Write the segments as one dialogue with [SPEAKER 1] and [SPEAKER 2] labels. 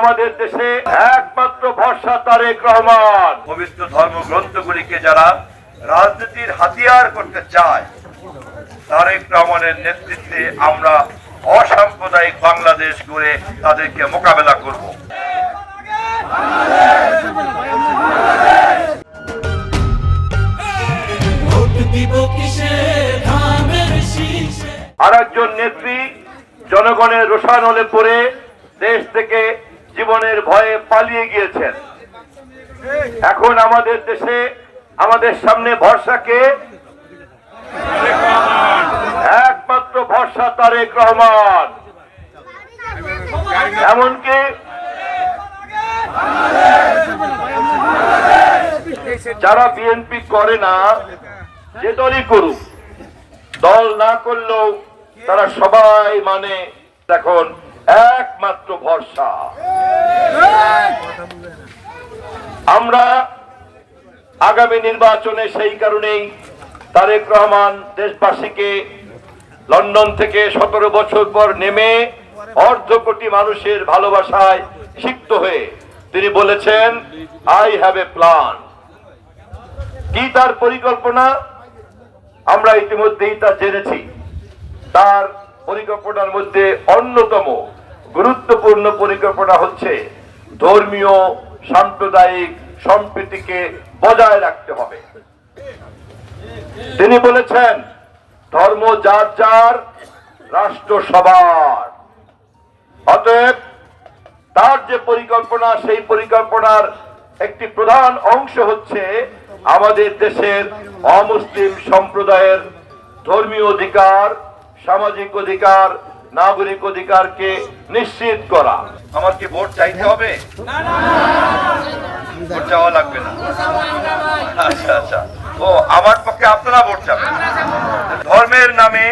[SPEAKER 1] আমাদের দেশে একমাত্র ভরসা তারেক রহমান। পবিত্র ধর্মগ্রন্থগুলিকে যারা রাজনীতির হাতিয়ার করতে চায়, তারেক রহমানের নেতৃত্বে আমরা অসাম্প্রদায়িক বাংলাদেশ গড়ে তাদেরকে মোকাবেলা করব। আরেকজন নেত্রী জনগণের রোষানলে পড়ে দেশ থেকে জীবনের ভয়ে পালিয়ে গিয়েছেন। এখন আমাদের দেশে আমাদের সামনে ভরসাকে একমাত্র ভরসা তারেক রহমান। এমনকি যারা বিএনপি করে না, যে দলই করুক, দল না করলেও তারা সবাই মানে এখন একমাত্র ভরসা। আমরা আগামী নির্বাচনে সেই কারণেই তারেক রহমান দেশবাসীকে লন্ডন থেকে 17 বছর পর নেমে অর্ধ কোটি মানুষের ভালোবাসায় সিক্ত হয়ে তিনি বলেছেন, আই হ্যাভ এ প্ল্যান। কি তার পরিকল্পনা? আমরা ইতিমধ্যেই তা জেনেছি। তার পরিকল্পনার মধ্যে অন্যতম গুরুত্বপূর্ণ পরিকল্পনা হচ্ছে ধর্মীয় সাম্প্রদায়িক সম্প্রীতিকে বজায় রাখতে হবে। তিনি বলেছেন, ধর্ম যার যার, রাষ্ট্র সবার। অতএব তার যে পরিকল্পনা, সেই পরিকল্পনার একটি প্রধান অংশ হচ্ছে আমাদের দেশের অমুসলিম সম্প্রদায়ের ধর্মীয় অধিকার, সামাজিক অধিকার, নাগরিক অধিকারকে নিশ্চিত করা। আমার কি ভোট চাইতে হবে? ভোট চাওয়া লাগবে না। আচ্ছা আচ্ছা, ও আমার পক্ষে আপনারা ভোট চাবেন। ধর্মের নামে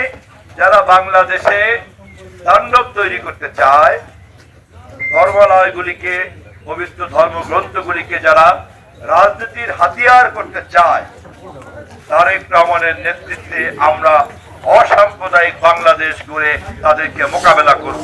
[SPEAKER 1] যারা বাংলাদেশে তাণ্ডব তৈরি করতে চায়, ধর্মালয়গুলিকে, পবিত্র ধর্মগ্রন্থগুলিকে যারা রাজনীতির হাতিয়ার করতে চায়, তারেক রহমানের নেতৃত্বে আমরা অসাম্প্রদায়িক বাংলাদেশ গড়ে তাদেরকে মোকাবেলা করব।